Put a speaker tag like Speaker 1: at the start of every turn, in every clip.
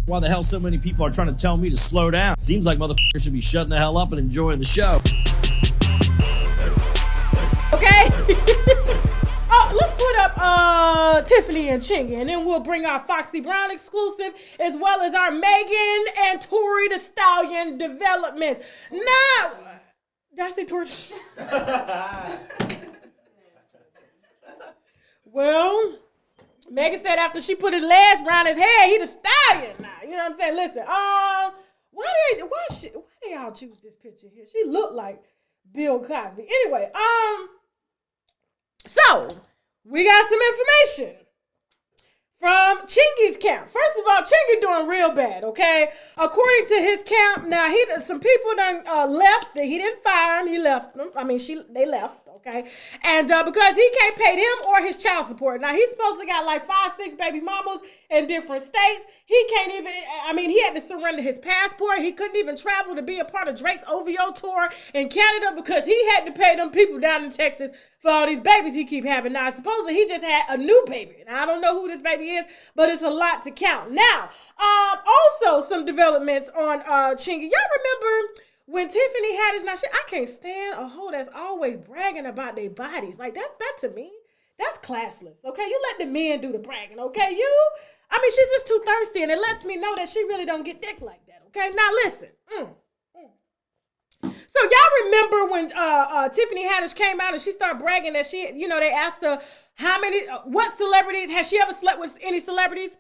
Speaker 1: Why the hell so many people are trying to tell me to slow down? Seems like motherfuckers should be shutting the hell up and enjoying the show.
Speaker 2: Okay? Let's put up Tiffany and Chingy, and then we'll bring our Foxy Brown exclusive, as well as our Megan and Tori Thee Stallion developments. Now, did I say Tori? Well, Megan said after she put his legs around his head, he the stallion now. You know what I'm saying? Listen, why do y'all choose this picture here? She looked like Bill Cosby. Anyway, so we got some information from Chingy's camp. First of all, Chingy doing real bad, okay? According to his camp, now some people done left. He didn't fire him. He left them. I mean, they left, okay? And because he can't pay them or his child support. Now, he's supposed to got like 5-6 baby mamas in different states. He can't even, he had to surrender his passport. He couldn't even travel to be a part of Drake's OVO tour in Canada because he had to pay them people down in Texas for all these babies he keep having. Now, supposedly he just had a new baby. Now, I don't know who this baby is, but it's a lot to count. Now, also some developments on Chingy. Y'all remember when Tiffany Haddish, now I can't stand a hoe that's always bragging about their bodies. Like, that to me, that's classless, okay? You let the men do the bragging, okay? She's just too thirsty, and it lets me know that she really don't get dick like that, okay? Now, listen. So y'all remember when Tiffany Haddish came out and she started bragging that she, they asked her what celebrities, has she ever slept with any celebrities?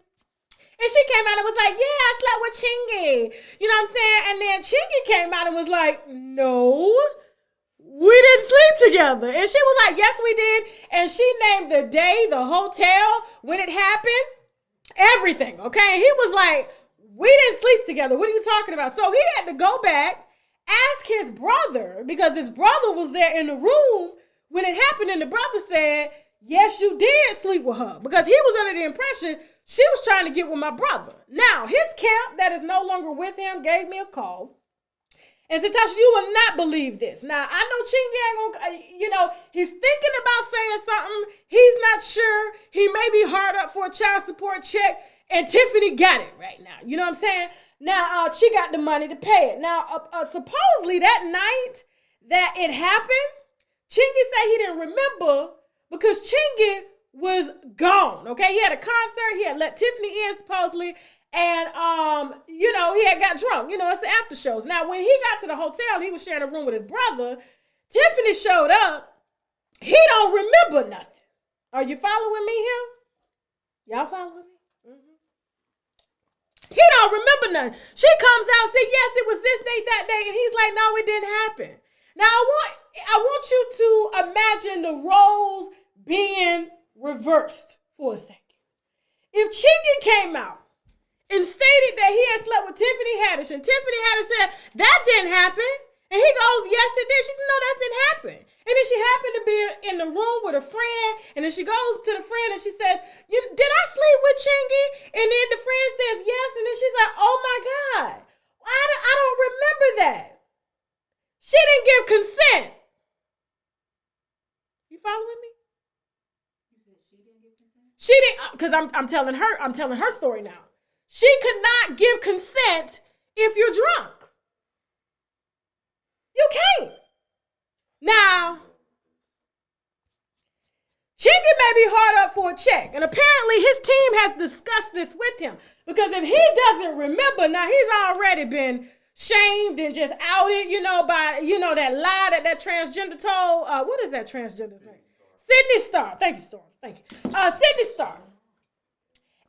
Speaker 2: And she came out and was like, yeah, I slept with Chingy. You know what I'm saying? And then Chingy came out and was like, no, we didn't sleep together. And she was like, yes, we did. And she named the day, the hotel, when it happened, everything, okay? And he was like, we didn't sleep together. What are you talking about? So he had to go back, ask his brother, because his brother was there in the room when it happened, and the brother said, yes, you did sleep with her, because he was under the impression she was trying to get with my brother. Now, his camp that is no longer with him gave me a call and said, Tasha, you will not believe this. Now, I know Chingy ain't gonna, he's thinking about saying something. He's not sure. He may be hard up for a child support check, and Tiffany got it right now. You know what I'm saying? Now, she got the money to pay it. Now, supposedly that night that it happened, Chingy said he didn't remember because Chingy was gone, okay? He had a concert. He had let Tiffany in, supposedly, and, he had got drunk. It's the after shows. Now, when he got to the hotel, he was sharing a room with his brother. Tiffany showed up. He don't remember nothing. Are you following me here? Y'all following me? He don't remember nothing. She comes out and says, yes, it was this day, that day. And he's like, no, it didn't happen. Now, I want you to imagine the roles being reversed for a second. If Chingy came out and stated that he had slept with Tiffany Haddish, and Tiffany Haddish said, that didn't happen, and he goes, yes, it did. She said, no, that didn't happen. And then she happened to be in the room with a friend, and then she goes to the friend and she says, did I sleep with Chingy? And then the friend says yes, and then she's like, oh my God, I don't remember that. She didn't give consent. You following me? You said she didn't give consent? She didn't, because I'm telling her story now. She could not give consent if you're drunk. You can't. Now, Chingy may be hard up for a check, and apparently his team has discussed this with him, because if he doesn't remember, now he's already been shamed and just outed, by, that lie that transgender told, what is that transgender's name? Sydney Star. Thank you, Storm. Thank you. Sydney Star.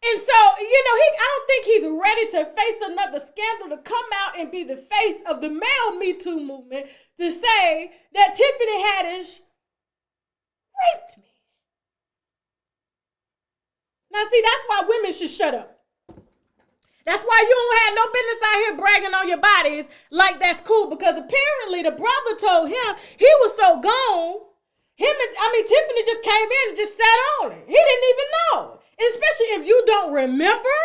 Speaker 2: And so, I don't think he's ready to face another scandal, to come out and be the face of the male Me Too movement, to say that Tiffany Haddish raped me. Now, see, that's why women should shut up. That's why you don't have no business out here bragging on your bodies like that's cool, because apparently the brother told him he was so gone. Tiffany just came in and just sat on it. He didn't even know. Especially if you don't remember.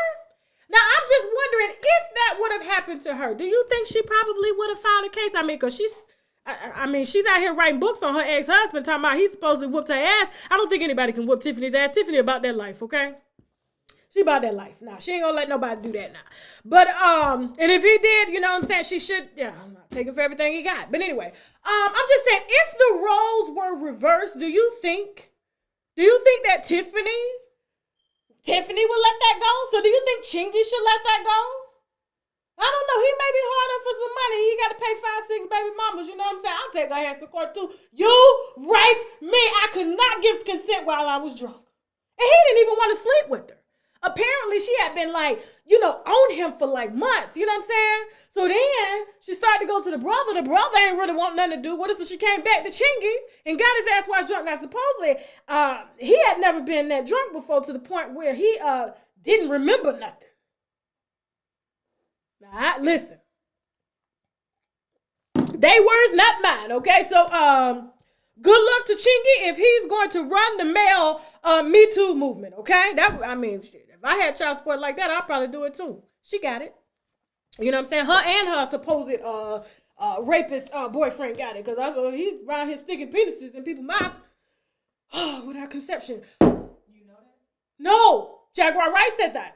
Speaker 2: Now, I'm just wondering if that would have happened to her. Do you think she probably would have filed a case? Because she's out here writing books on her ex-husband, talking about he supposedly whooped her ass. I don't think anybody can whoop Tiffany's ass. Tiffany about that life, okay? She about that life. Nah, she ain't gonna let nobody do that now. But, and if he did, you know what I'm saying, she should, yeah, I'm not taking for everything he got. But anyway, I'm just saying, if the roles were reversed, do you think that Tiffany would let that go? So do you think Chingy should let that go? I don't know. He may be harder for some money. He got to pay 5, 6 baby mamas. You know what I'm saying? I'll take her ass to court too. You raped me. I could not give consent while I was drunk. And he didn't even want to sleep with her. Apparently, she had been like, on him for like months. You know what I'm saying? So then she started to go to the brother. The brother ain't really want nothing to do with it. So she came back to Chingy and got his ass while he was drunk. Now, supposedly, he had never been that drunk before to the point where he didn't remember nothing. Now, listen. They words, not mine, okay? So, good luck to Chingy if he's going to run the male Me Too movement, okay? Shit. If I had child support like that, I'd probably do it too. She got it. You know what I'm saying? Her and her supposed rapist boyfriend got it because I know he's around here sticking penises in people's mouth without conception. You know that? No, Jaguar Rice said that.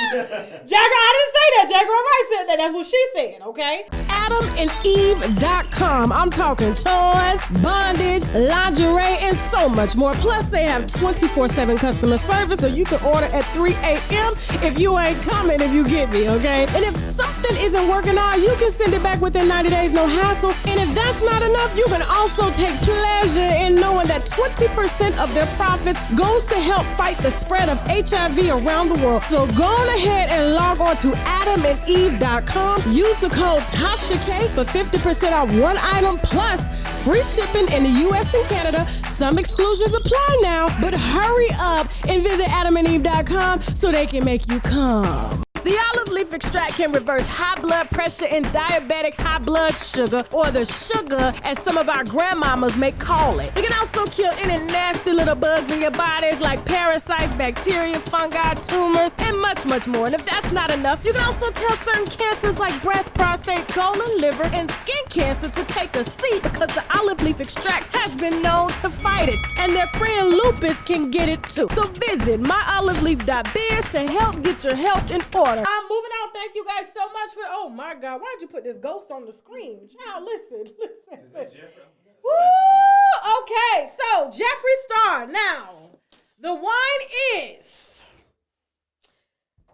Speaker 2: Jaguar, I didn't say that. Jaguar Rice said that. That's what she said, okay?
Speaker 3: AdamandEve.com. I'm talking toys, bondage, lingerie, and so much more. Plus, they have 24/7 customer service, so you can order at 3 a.m. if you ain't coming, if you get me, okay? And if something isn't working out, you can send it back within 90 days, no hassle. And if that's not enough, you can also take pleasure in knowing that 20% of their profits goes to help fight the spread of HIV around the world. So go on ahead and log on to AdamandEve.com. Use the code TASHAK for 50% off one item plus free shipping in the U.S. and Canada. Some exclusions apply now, but hurry up and visit AdamandEve.com so they can make you come. The olive leaf extract can reverse high blood pressure and diabetic high blood sugar, or the sugar as some of our grandmamas may call it. It can also kill any nasty little bugs in your bodies like parasites, bacteria, fungi, tumors, and much, much more. And if that's not enough, you can also tell certain cancers like breast, prostate, colon, liver, and skin cancer to take a seat because the olive leaf extract has been known to fight it. And their friend lupus can get it too. So visit myoliveleaf.biz to help get your health in order.
Speaker 2: I'm moving on. Thank you guys so much for. Oh my God, why'd you put this ghost on the screen? Child, listen.
Speaker 4: Is that Jeffree?
Speaker 2: Woo! Okay, so Jeffree Star. Now, the wine is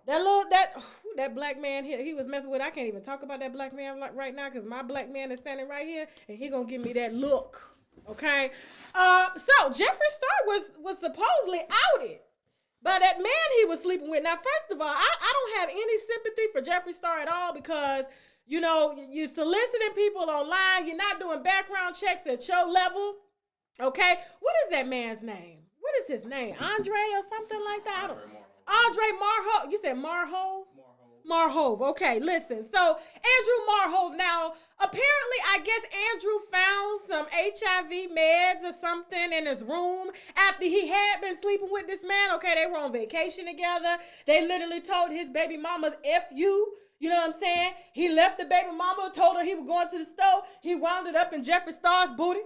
Speaker 2: that black man here. He was messing with. I can't even talk about that black man right now because my black man is standing right here and he gonna give me that look. Okay. So Jeffree Star was supposedly outed by that man he was sleeping with. Now, first of all, I don't have any sympathy for Jeffree Star at all because, you're soliciting people online. You're not doing background checks at your level. Okay? What is that man's name? What is his name? Andre or something like that? Andre Marhove. You said Marhove? Marhove. Okay, listen. So, Andrew Marhove. Now, apparently, I guess Andrew found some HIV meds or something in his room after he had been sleeping with this man. Okay, they were on vacation together. They literally told his baby mama's F you. You know what I'm saying? He left the baby mama, told her he was going to the store. He wound it up in Jeffree Star's booty.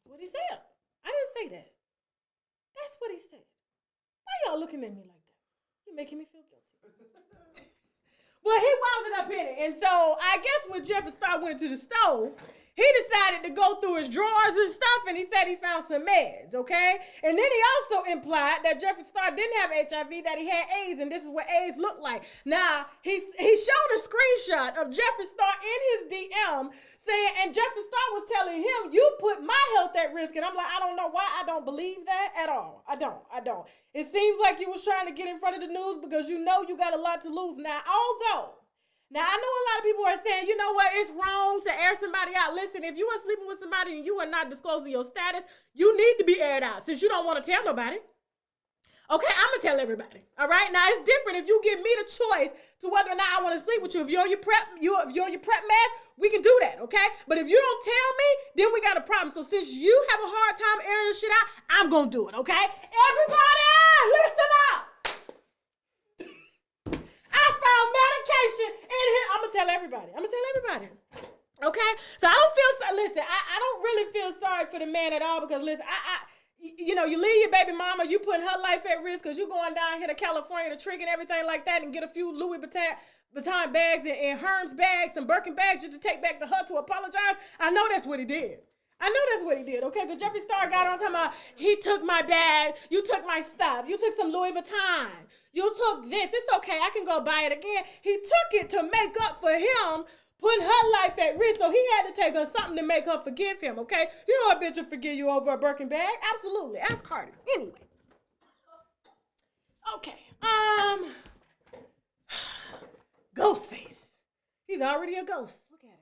Speaker 2: What he said. I didn't say that. That's what he said. Why y'all looking at me like that? You're making me feel guilty. Well, he wound it up in it. And so I guess when Jeffree Star went to the store, he decided to go through his drawers and stuff, and he said he found some meds, okay? And then he also implied that Jeffree Star didn't have HIV, that he had AIDS, and this is what AIDS looked like. Now, he showed a screenshot of Jeffree Star in his DM saying, and Jeffree Star was telling him, you put my health at risk. And I'm like, I don't know why I don't believe that at all. I don't. It seems like you was trying to get in front of the news because you know you got a lot to lose. Now, Now, I know a lot of people are saying, you know what, it's wrong to air somebody out. Listen, if you are sleeping with somebody and you are not disclosing your status, you need to be aired out since you don't want to tell nobody. Okay, I'm going to tell everybody. All right? Now, it's different if you give me the choice to whether or not I want to sleep with you. If you're on your prep mask, we can do that, okay? But if you don't tell me, then we got a problem. So since you have a hard time airing your shit out, I'm going to do it, okay? Everybody, listen up. I found medication in here. I'm going to tell everybody. Okay? So I don't feel, listen, I don't really feel sorry for the man at all because, listen, you know, you leave your baby mama, you putting her life at risk because you going down here to California to trick and everything like that and get a few Louis Vuitton bags and Hermes bags and Birkin bags just to take back to her to apologize. I know that's what he did. Okay? Because Jeffree Star got on talking about, he took my bag, you took my stuff, you took some Louis Vuitton, you took this, it's okay, I can go buy it again. He took it to make up for him putting her life at risk, so he had to take her something to make her forgive him, okay? You know a bitch will forgive you over a Birkin bag? Absolutely. Ask Cardi. Anyway. Okay. Ghostface. He's already a ghost. Look at him.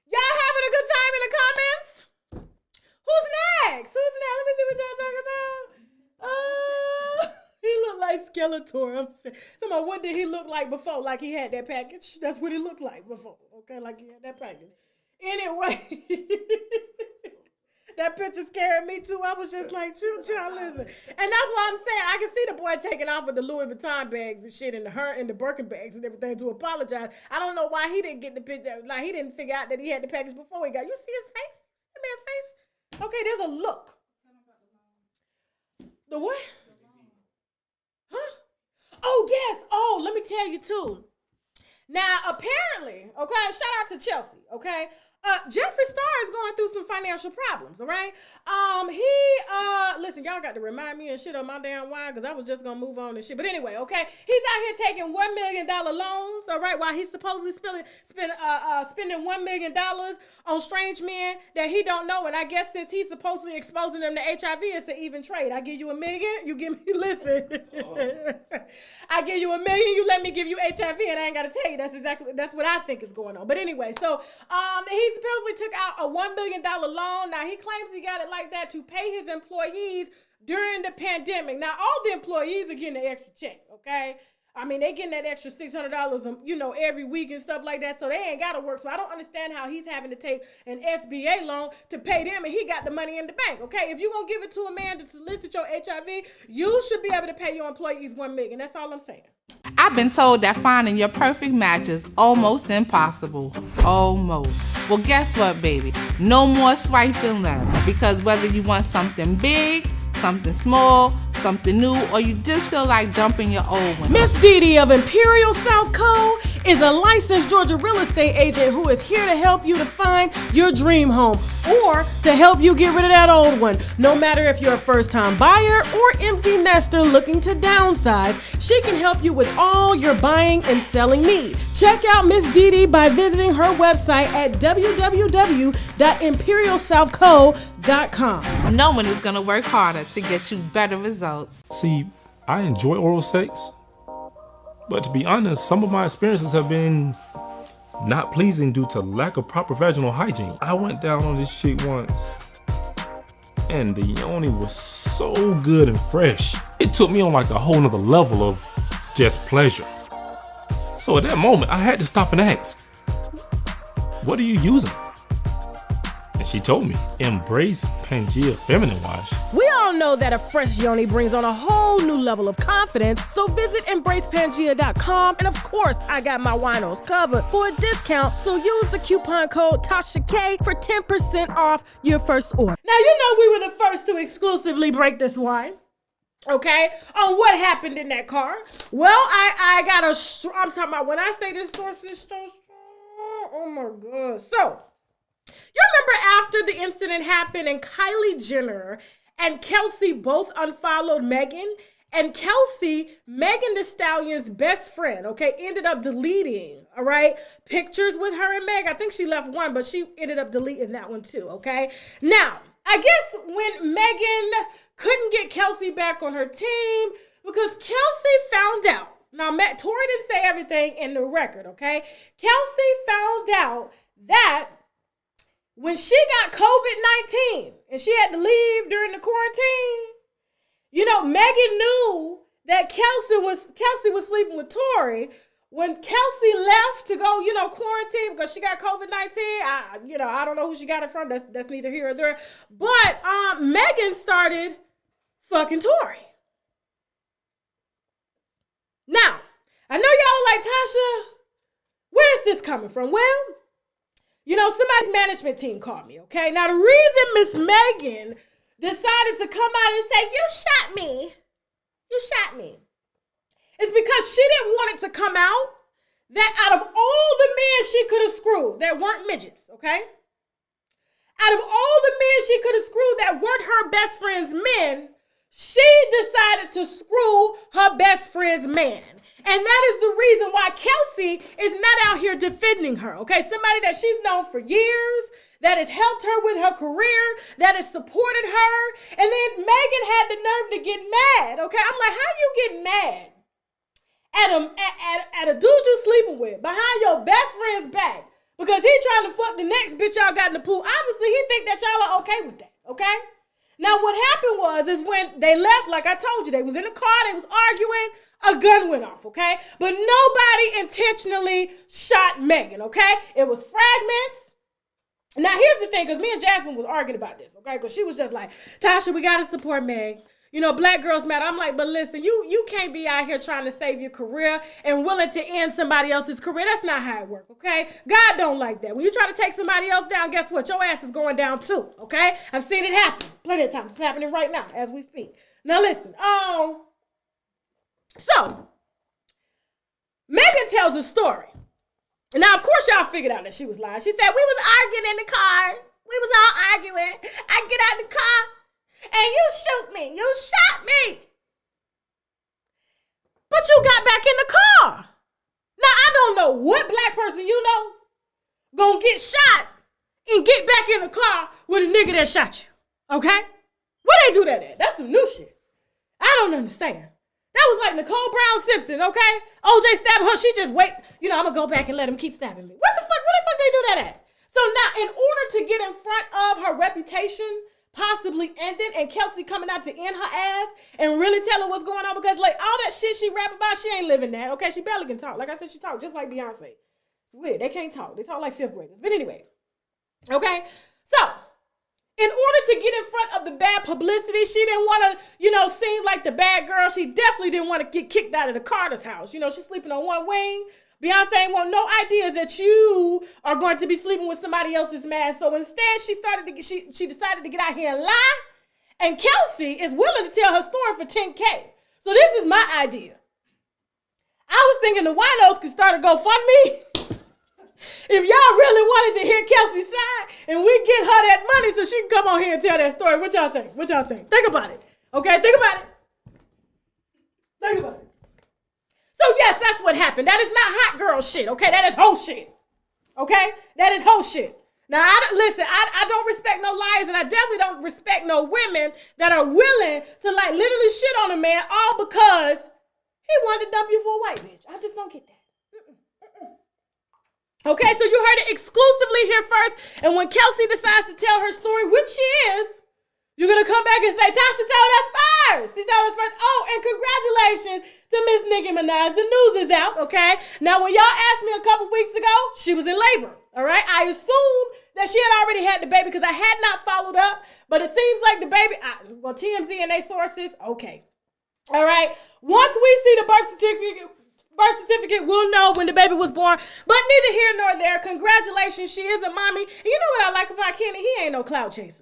Speaker 2: Y'all having a good time in the comments? Who's next? Let me see what y'all talking about. He looked like Skeletor. I'm saying. Somebody, what did he look like before? Like he had that package? That's what he looked like before. Okay, like he had that package. Anyway, that picture scared me too. I was just like, child, listen. And that's what I'm saying. I can see the boy taking off with the Louis Vuitton bags and shit and the Birkin bags and everything to apologize. I don't know why he didn't get the picture. Like he didn't figure out that he had the package before he got. You see his face? That man's face? Okay, there's a look. The what? Huh? Oh, yes. Oh, let me tell you, too. Now, apparently, okay, shout out to Chelsea, okay? Jeffree Star is going through some financial problems, all right? Listen, y'all got to remind me and shit on my damn wine because I was just going to move on and shit. But anyway, okay, he's out here taking $1 million loans, all right, while he's supposedly spending $1 million on strange men that he don't know. And I guess since he's supposedly exposing them to HIV, it's an even trade. I give you $1 million, you give me, listen. I give you $1 million, you let me give you HIV, and I ain't got to tell you. That's what I think is going on. But anyway, so he supposedly took out a $1 million loan. Now, he claims he got it like that to pay his employees during the pandemic. Now, all the employees are getting an extra check, okay? I mean, they getting that extra $600, you know, every week and stuff like that, so they ain't got to work. So I don't understand how he's having to take an SBA loan to pay them, and he got the money in the bank, okay? If you're going to give it to a man to solicit your HIV, you should be able to pay your employees $1 million. That's all I'm saying.
Speaker 4: I've been told that finding your perfect match is almost impossible. Almost. Well, guess what, baby? No more swiping left. Because whether you want something big, something small, something new, or you just feel like dumping your old one.
Speaker 3: Miss Dee of Imperial South Co. is a licensed Georgia real estate agent who is here to help you to find your dream home or to help you get rid of that old one. No matter if you're a first-time buyer or empty nester looking to downsize, she can help you with all your buying and selling needs. Check out Miss Dee by visiting her website at www.imperialsouthco.com.
Speaker 4: No one is going to work harder to get you better results.
Speaker 5: See, I enjoy oral sex, but to be honest, some of my experiences have been not pleasing due to lack of proper vaginal hygiene. I went down on this chick once, and the yoni was so good and fresh. It took me on like a whole nother level of just pleasure. So at that moment, I had to stop and ask, what are you using? And she told me, embrace Pangea Feminine Wash.
Speaker 3: We all know that a fresh yoni brings on a whole new level of confidence, so visit embracepangea.com, and of course, I got my winos covered for a discount, so use the coupon code TASHAK for 10% off your first order.
Speaker 2: Now, you know we were the first to exclusively break this wine, okay, on what happened in that car. Well, I got I'm talking about when I say this source is so strong, oh my God. So, you remember after the incident happened and Kylie Jenner and Kelsey both unfollowed Megan, and Kelsey, Megan Thee Stallion's best friend, okay, ended up deleting, all right, pictures with her and Meg. I think she left one, but she ended up deleting that one too, okay? Now, I guess when Megan couldn't get Kelsey back on her team because Kelsey found out. Now, Tori didn't say everything in the record, okay? Kelsey found out that when she got COVID-19 and she had to leave during the quarantine, you know, Megan knew that Kelsey was sleeping with Tori. When Kelsey left to go, you know, quarantine because she got COVID-19, I don't know who she got it from. That's neither here or there. But Megan started fucking Tori. Now, I know y'all are like, Tasha, where is this coming from? Well, You know, somebody's management team called me, okay? Now, the reason Miss Megan decided to come out and say, you shot me, is because she didn't want it to come out that out of all the men she could have screwed that weren't midgets, okay? Out of all the men she could have screwed that weren't her best friend's men, she decided to screw her best friend's man. And that is the reason why Kelsey is not out here defending her, okay? Somebody that she's known for years, that has helped her with her career, that has supported her. And then Megan had the nerve to get mad, okay? I'm like, how you get mad at a dude you sleeping with behind your best friend's back because he trying to fuck the next bitch y'all got in the pool? Obviously, he think that y'all are okay with that, okay? Now, what happened is when they left, like I told you, they was in the car, they was arguing, a gun went off, okay? But nobody intentionally shot Megan, okay? It was fragments. Now, here's the thing, because me and Jasmine was arguing about this, okay? Because she was just like, Tasha, we got to support Meg. You know, black girls matter. I'm like, but listen, you can't be out here trying to save your career and willing to end somebody else's career. That's not how it works, okay? God don't like that. When you try to take somebody else down, guess what? Your ass is going down too, okay? I've seen it happen plenty of times. It's happening right now as we speak. Now listen, so Megan tells a story. Now, of course, y'all figured out that she was lying. She said, we was arguing in the car. We was all arguing. I get out the car. And you shoot me. You shot me. But you got back in the car. Now, I don't know what black person you know gonna get shot and get back in the car with a nigga that shot you. Okay? Where they do that at? That's some new shit. I don't understand. That was like Nicole Brown Simpson, okay? OJ stabbed her. She just wait. You know, I'm gonna go back and let him keep stabbing me. Where the fuck they do that at? So now, in order to get in front of her reputation possibly ending and Kelsey coming out to end her ass and really telling what's going on, because like all that shit she rap about, she ain't living that, okay? She barely can talk. Like I said, she talk just like Beyonce. It's weird. They can't talk. They talk like fifth graders. But anyway, okay? So, in order to get in front of the bad publicity, she didn't want to, you know, seem like the bad girl. She definitely didn't want to get kicked out of the Carter's house. You know, she's sleeping on one wing. Beyonce ain't want no ideas that you are going to be sleeping with somebody else's man. So instead, she decided to get out here and lie. And Kelsey is willing to tell her story for $10K. So this is my idea. I was thinking the winos could start a GoFundMe. If y'all really wanted to hear Kelsey's side and we get her that money so she can come on here and tell that story. What y'all think? What y'all think? Think about it. Okay, think about it. Think about it. So yes, that's what happened. That is not hot girl shit, okay? That is hoe shit, okay? That is hoe shit. Now, I don't respect no liars, and I definitely don't respect no women that are willing to, like, literally shit on a man all because he wanted to dump you for a white bitch. I just don't get that. Okay, so you heard it exclusively here first, and when Kelsey decides to tell her story, which she is, you're going to come back and say, Tasha told us first. She told us first. Oh, and congratulations to Miss Nicki Minaj. The news is out, okay? Now, when y'all asked me a couple weeks ago, she was in labor, all right? I assumed that she had already had the baby because I had not followed up, but it seems like the baby, well, TMZ and their sources, okay. All right? Once we see the birth certificate, we'll know when the baby was born, but neither here nor there. Congratulations, she is a mommy. And you know what I like about Kenny? He ain't no clout chaser.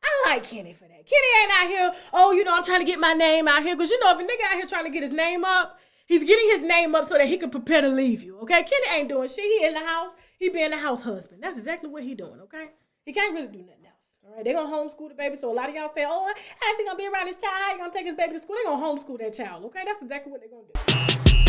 Speaker 2: I like Kenny for that. Kenny ain't out here, oh, you know, I'm trying to get my name out here. Because, you know, if a nigga out here trying to get his name up, he's getting his name up so that he can prepare to leave you, okay? Kenny ain't doing shit. He in the house. He being the house husband. That's exactly what he doing, okay? He can't really do nothing else, all right? They going to homeschool the baby. So a lot of y'all say, oh, how's he going to be around his child? How he going to take his baby to school? They going to homeschool that child, okay? That's exactly what they going to do.